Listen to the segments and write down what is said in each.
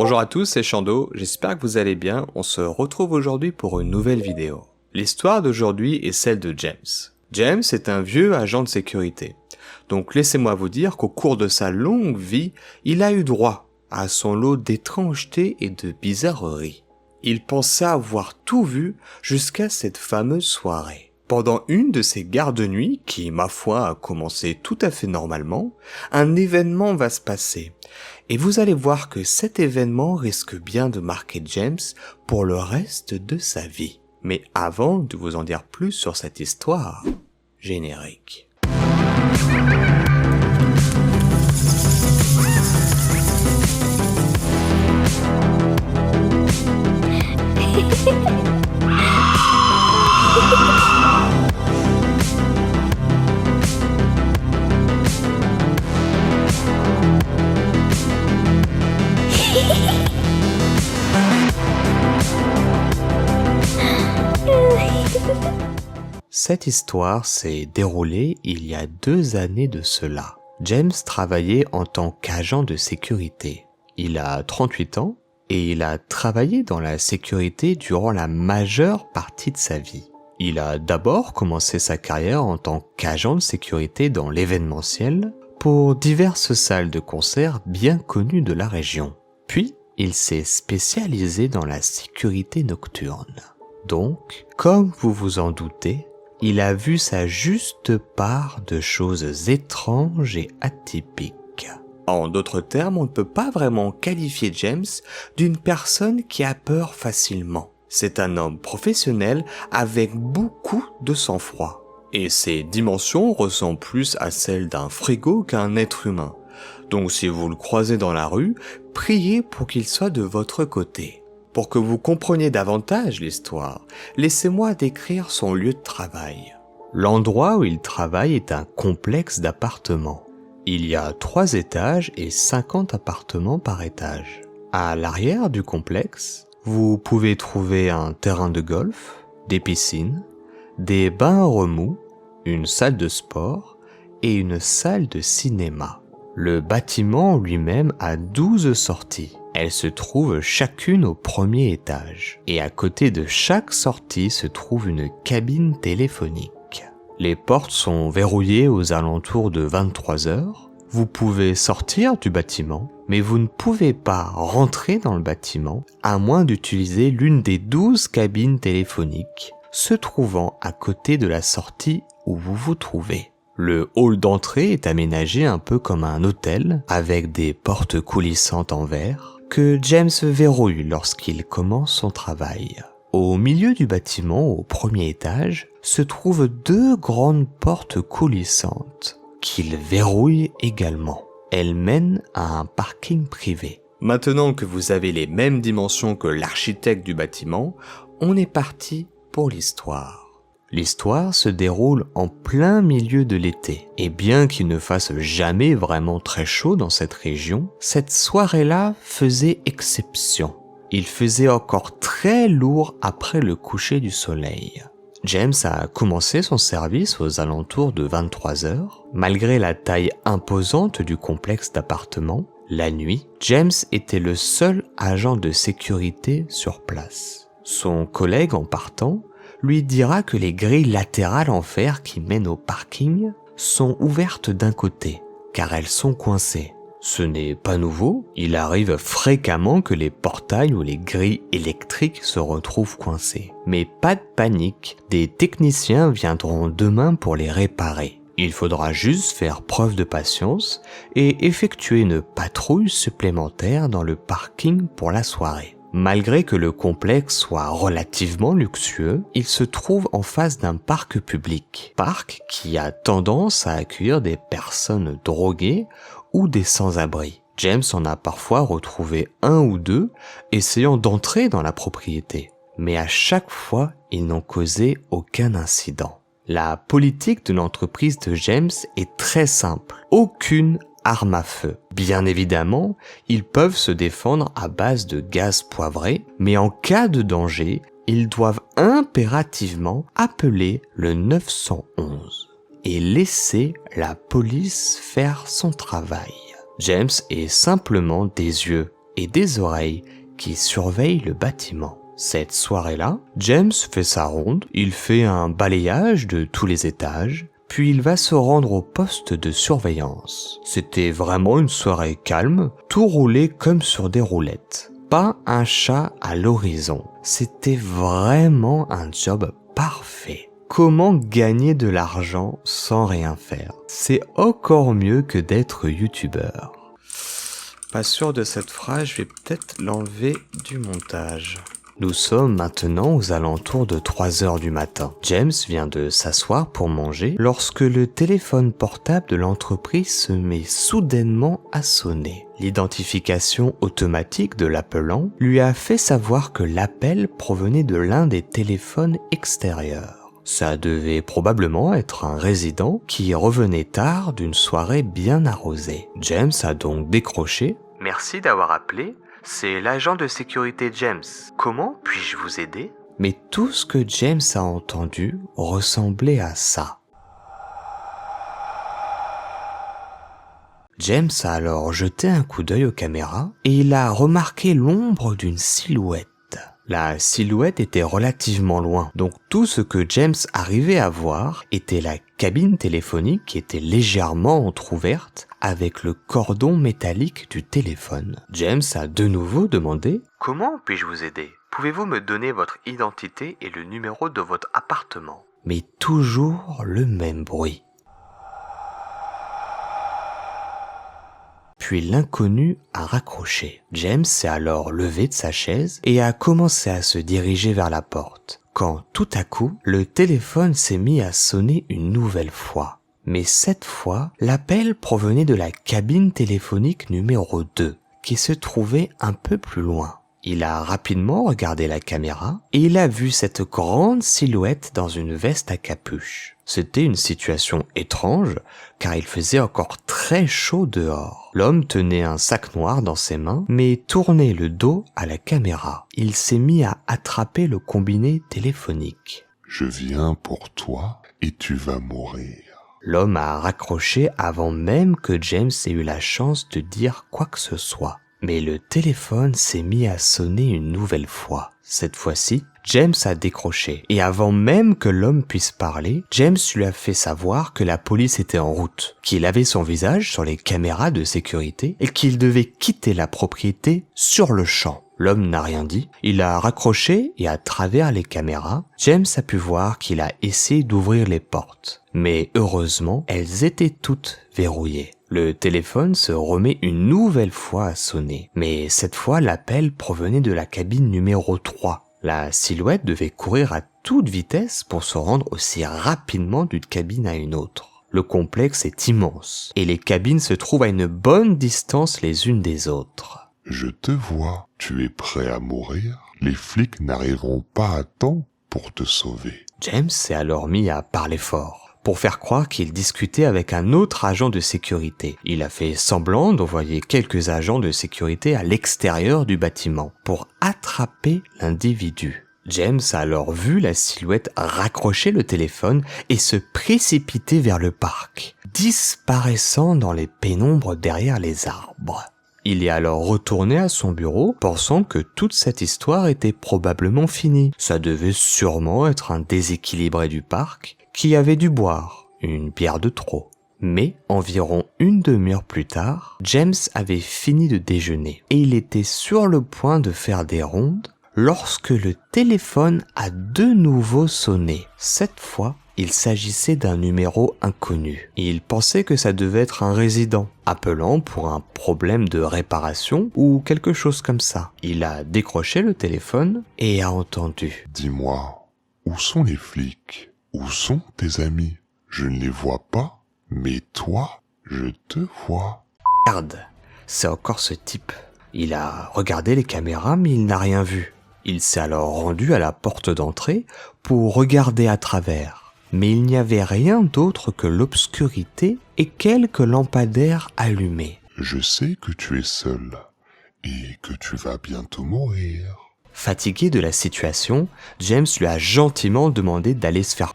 Bonjour à tous, c'est Chando, j'espère que vous allez bien, on se retrouve aujourd'hui pour une nouvelle vidéo. L'histoire d'aujourd'hui est celle de James. James est un vieux agent de sécurité. Donc laissez-moi vous dire qu'au cours de sa longue vie, il a eu droit à son lot d'étrangetés et de bizarreries. Il pensait avoir tout vu jusqu'à cette fameuse soirée. Pendant une de ces gardes-nuits, qui, ma foi, a commencé tout à fait normalement, un événement va se passer. Et vous allez voir que cet événement risque bien de marquer James pour le reste de sa vie. Mais avant de vous en dire plus sur cette histoire, générique. Cette histoire s'est déroulée il y a 2 années de cela. James travaillait en tant qu'agent de sécurité. Il a 38 ans et il a travaillé dans la sécurité durant la majeure partie de sa vie. Il a d'abord commencé sa carrière en tant qu'agent de sécurité dans l'événementiel pour diverses salles de concert bien connues de la région. Puis, il s'est spécialisé dans la sécurité nocturne. Donc, comme vous vous en doutez, il a vu sa juste part de choses étranges et atypiques. En d'autres termes, on ne peut pas vraiment qualifier James d'une personne qui a peur facilement. C'est un homme professionnel avec beaucoup de sang-froid. Et ses dimensions ressemblent plus à celles d'un frigo qu'un être humain. Donc si vous le croisez dans la rue, priez pour qu'il soit de votre côté. Pour que vous compreniez davantage l'histoire, laissez-moi décrire son lieu de travail. L'endroit où il travaille est un complexe d'appartements. Il y a 3 étages et 50 appartements par étage. À l'arrière du complexe, vous pouvez trouver un terrain de golf, des piscines, des bains à remous, une salle de sport et une salle de cinéma. Le bâtiment lui-même a 12 sorties. Elles se trouvent chacune au premier étage. Et à côté de chaque sortie se trouve une cabine téléphonique. Les portes sont verrouillées aux alentours de 23 heures. Vous pouvez sortir du bâtiment, mais vous ne pouvez pas rentrer dans le bâtiment à moins d'utiliser l'une des 12 cabines téléphoniques se trouvant à côté de la sortie où vous vous trouvez. Le hall d'entrée est aménagé un peu comme un hôtel avec des portes coulissantes en verre que James verrouille lorsqu'il commence son travail. Au milieu du bâtiment, au premier étage, se trouvent 2 grandes portes coulissantes qu'il verrouille également. Elles mènent à un parking privé. Maintenant que vous avez les mêmes dimensions que l'architecte du bâtiment, on est parti pour l'histoire. L'histoire se déroule en plein milieu de l'été, et bien qu'il ne fasse jamais vraiment très chaud dans cette région, cette soirée-là faisait exception. Il faisait encore très lourd après le coucher du soleil. James a commencé son service aux alentours de 23 heures. Malgré la taille imposante du complexe d'appartements, la nuit, James était le seul agent de sécurité sur place. Son collègue en partant lui dira que les grilles latérales en fer qui mènent au parking sont ouvertes d'un côté, car elles sont coincées. Ce n'est pas nouveau, il arrive fréquemment que les portails ou les grilles électriques se retrouvent coincées. Mais pas de panique, des techniciens viendront demain pour les réparer. Il faudra juste faire preuve de patience et effectuer une patrouille supplémentaire dans le parking pour la soirée. Malgré que le complexe soit relativement luxueux, il se trouve en face d'un parc public. Parc qui a tendance à accueillir des personnes droguées ou des sans-abri. James en a parfois retrouvé 1 ou 2 essayant d'entrer dans la propriété. Mais à chaque fois, ils n'ont causé aucun incident. La politique de l'entreprise de James est très simple. Aucune arme à feu. Bien évidemment, ils peuvent se défendre à base de gaz poivré, mais en cas de danger, ils doivent impérativement appeler le 911 et laisser la police faire son travail. James est simplement des yeux et des oreilles qui surveillent le bâtiment. Cette soirée-là, James fait sa ronde, il fait un balayage de tous les étages, puis il va se rendre au poste de surveillance. C'était vraiment une soirée calme, tout roulait comme sur des roulettes. Pas un chat à l'horizon. C'était vraiment un job parfait. Comment gagner de l'argent sans rien faire? C'est encore mieux que d'être youtubeur. Pas sûr de cette phrase, je vais peut-être l'enlever du montage. Nous sommes maintenant aux alentours de 3 heures du matin. James vient de s'asseoir pour manger lorsque le téléphone portable de l'entreprise se met soudainement à sonner. L'identification automatique de l'appelant lui a fait savoir que l'appel provenait de l'un des téléphones extérieurs. Ça devait probablement être un résident qui revenait tard d'une soirée bien arrosée. James a donc décroché. « Merci d'avoir appelé. C'est l'agent de sécurité James. Comment puis-je vous aider ?» Mais tout ce que James a entendu ressemblait à ça. James a alors jeté un coup d'œil aux caméras et il a remarqué l'ombre d'une silhouette. La silhouette était relativement loin, donc tout ce que James arrivait à voir était la cabine téléphonique qui était légèrement entrouverte avec le cordon métallique du téléphone. James a de nouveau demandé « Comment puis-je vous aider ? Pouvez-vous me donner votre identité et le numéro de votre appartement ?» Mais toujours le même bruit. Puis l'inconnu a raccroché. James s'est alors levé de sa chaise et a commencé à se diriger vers la porte. Quand tout à coup, le téléphone s'est mis à sonner une nouvelle fois. Mais cette fois, l'appel provenait de la cabine téléphonique numéro 2, qui se trouvait un peu plus loin. Il a rapidement regardé la caméra et il a vu cette grande silhouette dans une veste à capuche. C'était une situation étrange car il faisait encore très chaud dehors. L'homme tenait un sac noir dans ses mains mais tournait le dos à la caméra. Il s'est mis à attraper le combiné téléphonique. « Je viens pour toi et tu vas mourir. » L'homme a raccroché avant même que James ait eu la chance de dire quoi que ce soit. Mais le téléphone s'est mis à sonner une nouvelle fois. Cette fois-ci, James a décroché. Et avant même que l'homme puisse parler, James lui a fait savoir que la police était en route, qu'il avait son visage sur les caméras de sécurité et qu'il devait quitter la propriété sur le champ. L'homme n'a rien dit. Il a raccroché et à travers les caméras, James a pu voir qu'il a essayé d'ouvrir les portes. Mais heureusement, elles étaient toutes verrouillées. Le téléphone se remet une nouvelle fois à sonner, mais cette fois l'appel provenait de la cabine numéro 3. La silhouette devait courir à toute vitesse pour se rendre aussi rapidement d'une cabine à une autre. Le complexe est immense, et les cabines se trouvent à une bonne distance les unes des autres. « Je te vois, tu es prêt à mourir. Les flics n'arriveront pas à temps pour te sauver. » James s'est alors mis à parler fort, pour faire croire qu'il discutait avec un autre agent de sécurité. Il a fait semblant d'envoyer quelques agents de sécurité à l'extérieur du bâtiment pour attraper l'individu. James a alors vu la silhouette raccrocher le téléphone et se précipiter vers le parc, disparaissant dans les pénombres derrière les arbres. Il est alors retourné à son bureau, pensant que toute cette histoire était probablement finie. Ça devait sûrement être un déséquilibré du parc qui avait dû boire une bière de trop. Mais environ une demi-heure plus tard, James avait fini de déjeuner et il était sur le point de faire des rondes lorsque le téléphone a de nouveau sonné. Cette fois, il s'agissait d'un numéro inconnu. Il pensait que ça devait être un résident, appelant pour un problème de réparation ou quelque chose comme ça. Il a décroché le téléphone et a entendu. « Dis-moi, où sont les flics ? Où sont tes amis ? Je ne les vois pas, mais toi, je te vois. » Regarde, c'est encore ce type. Il a regardé les caméras mais il n'a rien vu. Il s'est alors rendu à la porte d'entrée pour regarder à travers. Mais il n'y avait rien d'autre que l'obscurité et quelques lampadaires allumés. « Je sais que tu es seul et que tu vas bientôt mourir. » Fatigué de la situation, James lui a gentiment demandé d'aller se faire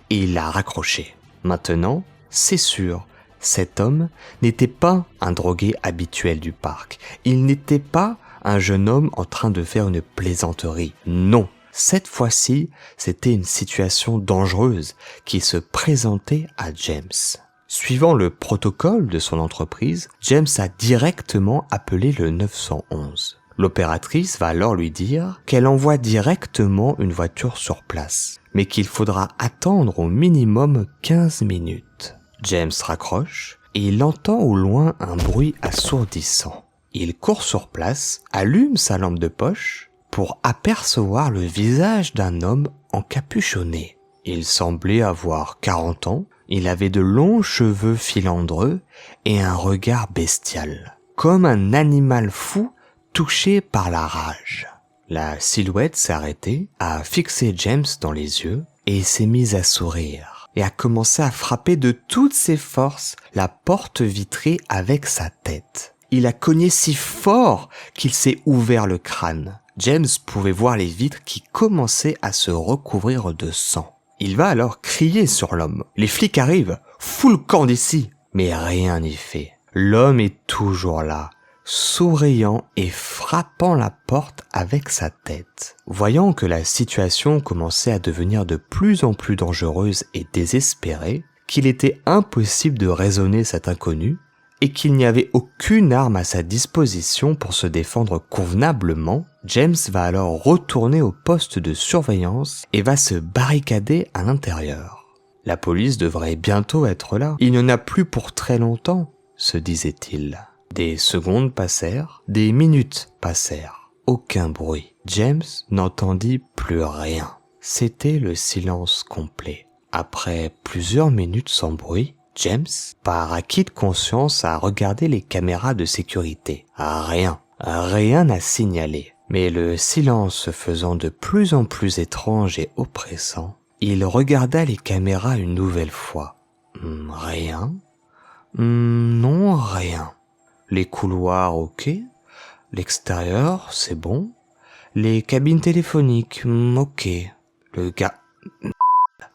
et il l'a raccroché. Maintenant, c'est sûr, Cet homme n'était pas un drogué habituel du parc. Il n'était pas un jeune homme en train de faire une plaisanterie. Non, cette fois-ci, c'était une situation dangereuse qui se présentait à James. Suivant le protocole de son entreprise, James a directement appelé le 911. L'opératrice va alors lui dire qu'elle envoie directement une voiture sur place, mais qu'il faudra attendre au minimum 15 minutes. James raccroche et il entend au loin un bruit assourdissant. Il court sur place, allume sa lampe de poche pour apercevoir le visage d'un homme encapuchonné. Il semblait avoir 40 ans, il avait de longs cheveux filandreux et un regard bestial, comme un animal fou touché par la rage. La silhouette s'est arrêtée, a fixé James dans les yeux et s'est mise à sourire et a commencé à frapper de toutes ses forces la porte vitrée avec sa tête. Il a cogné si fort qu'il s'est ouvert le crâne. James pouvait voir les vitres qui commençaient à se recouvrir de sang. Il va alors crier sur l'homme. « Les flics arrivent, fous le camp d'ici !» Mais rien n'y fait. L'homme est toujours là, souriant et frappant la porte avec sa tête. Voyant que la situation commençait à devenir de plus en plus dangereuse et désespérée, qu'il était impossible de raisonner cet inconnu, et qu'il n'y avait aucune arme à sa disposition pour se défendre convenablement, James va alors retourner au poste de surveillance et va se barricader à l'intérieur. La police devrait bientôt être là. Il n'y en a plus pour très longtemps, se disait-il. Des secondes passèrent, des minutes passèrent. Aucun bruit. James n'entendit plus rien. C'était le silence complet. Après plusieurs minutes sans bruit, James, par acquis de conscience, a regardé les caméras de sécurité. Rien à signaler. Mais le silence se faisant de plus en plus étrange et oppressant, il regarda les caméras une nouvelle fois. Rien. Non, rien. Les couloirs, ok. L'extérieur, c'est bon. Les cabines téléphoniques, ok. Le gars...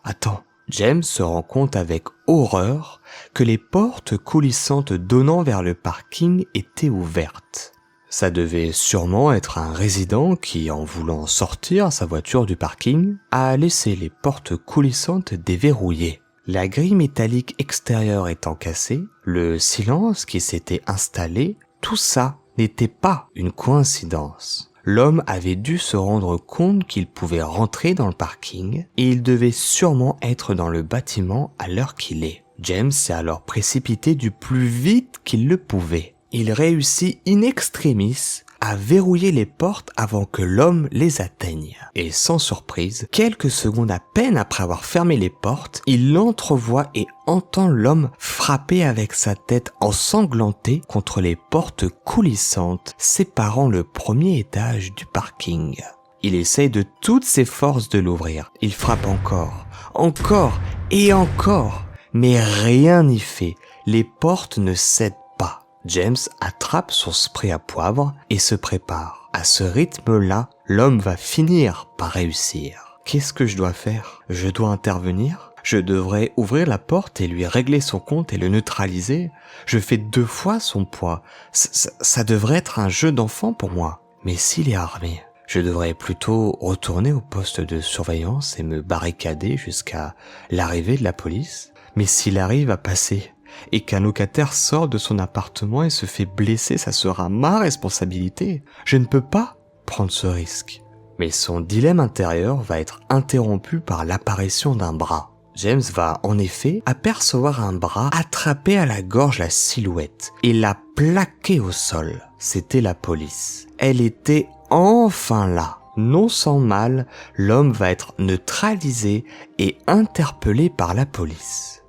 Attends. James se rend compte avec horreur que les portes coulissantes donnant vers le parking étaient ouvertes. Ça devait sûrement être un résident qui, en voulant sortir sa voiture du parking, a laissé les portes coulissantes déverrouillées. La grille métallique extérieure étant cassée, le silence qui s'était installé, tout ça n'était pas une coïncidence. L'homme avait dû se rendre compte qu'il pouvait rentrer dans le parking et il devait sûrement être dans le bâtiment à l'heure qu'il est. James s'est alors précipité du plus vite qu'il le pouvait. Il réussit in extremis à verrouiller les portes avant que l'homme les atteigne. Et sans surprise, quelques secondes à peine après avoir fermé les portes, il l'entrevoit et entend l'homme frapper avec sa tête ensanglantée contre les portes coulissantes séparant le premier étage du parking. Il essaye de toutes ses forces de l'ouvrir. Il frappe encore et encore, mais rien n'y fait. Les portes ne cèdent pas. James attrape son spray à poivre et se prépare. À ce rythme-là, l'homme va finir par réussir. Qu'est-ce que je dois faire? Je dois intervenir? Je devrais ouvrir la porte et lui régler son compte et le neutraliser? Je fais 2 fois son poids. Ça devrait être un jeu d'enfant pour moi. Mais s'il est armé, je devrais plutôt retourner au poste de surveillance et me barricader jusqu'à l'arrivée de la police. Mais s'il arrive à passer et qu'un locataire sort de son appartement et se fait blesser, ça sera ma responsabilité. Je ne peux pas prendre ce risque. Mais son dilemme intérieur va être interrompu par l'apparition d'un bras. James va en effet apercevoir un bras attraper à la gorge la silhouette et la plaquer au sol. C'était la police. Elle était enfin là. Non sans mal, l'homme va être neutralisé et interpellé par la police.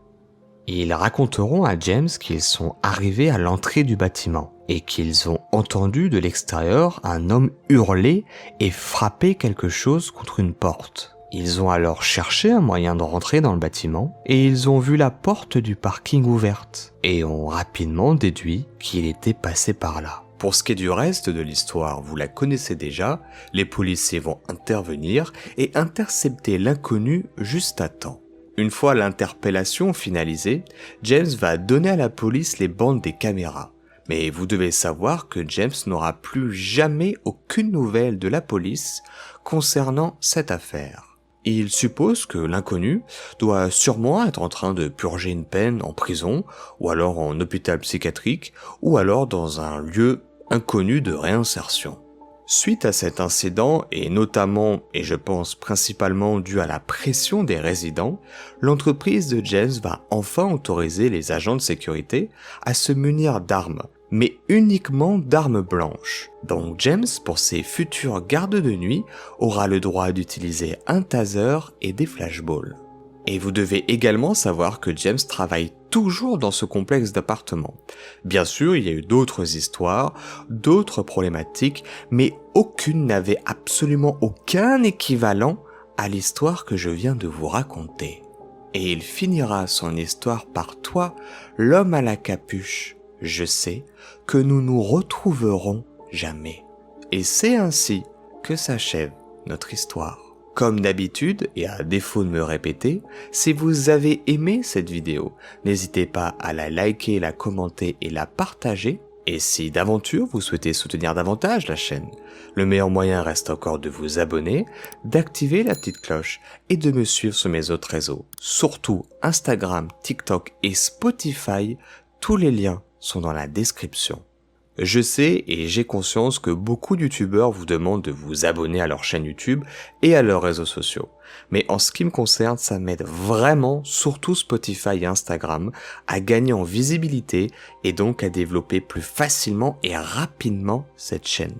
Ils raconteront à James qu'ils sont arrivés à l'entrée du bâtiment et qu'ils ont entendu de l'extérieur un homme hurler et frapper quelque chose contre une porte. Ils ont alors cherché un moyen de rentrer dans le bâtiment et ils ont vu la porte du parking ouverte et ont rapidement déduit qu'il était passé par là. Pour ce qui est du reste de l'histoire, vous la connaissez déjà, les policiers vont intervenir et intercepter l'inconnu juste à temps. Une fois l'interpellation finalisée, James va donner à la police les bandes des caméras. Mais vous devez savoir que James n'aura plus jamais aucune nouvelle de la police concernant cette affaire. Il suppose que l'inconnu doit sûrement être en train de purger une peine en prison, ou alors en hôpital psychiatrique, ou alors dans un lieu inconnu de réinsertion. Suite à cet incident, et notamment, et je pense principalement dû à la pression des résidents, l'entreprise de James va enfin autoriser les agents de sécurité à se munir d'armes, mais uniquement d'armes blanches. Donc James, pour ses futurs gardes de nuit, aura le droit d'utiliser un taser et des flashballs. Et vous devez également savoir que James travaille toujours dans ce complexe d'appartements. Bien sûr, il y a eu d'autres histoires, d'autres problématiques, mais aucune n'avait absolument aucun équivalent à l'histoire que je viens de vous raconter. Et il finira son histoire par toi, l'homme à la capuche. Je sais que nous nous retrouverons jamais. Et c'est ainsi que s'achève notre histoire. Comme d'habitude, et à défaut de me répéter, si vous avez aimé cette vidéo, n'hésitez pas à la liker, la commenter et la partager. Et si d'aventure vous souhaitez soutenir davantage la chaîne, le meilleur moyen reste encore de vous abonner, d'activer la petite cloche et de me suivre sur mes autres réseaux, surtout Instagram, TikTok et Spotify. Tous les liens sont dans la description. Je sais et j'ai conscience que beaucoup de youtubeurs vous demandent de vous abonner à leur chaîne YouTube et à leurs réseaux sociaux. Mais en ce qui me concerne, ça m'aide vraiment, surtout Spotify et Instagram, à gagner en visibilité et donc à développer plus facilement et rapidement cette chaîne.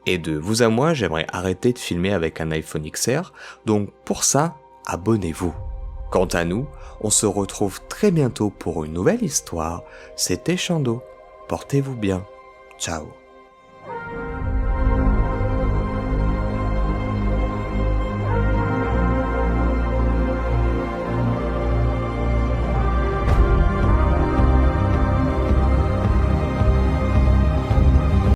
Et de vous à moi, j'aimerais arrêter de filmer avec un iPhone XR, donc pour ça, abonnez-vous. Quant à nous, on se retrouve très bientôt pour une nouvelle histoire. C'était Chando. Portez-vous bien. Ciao.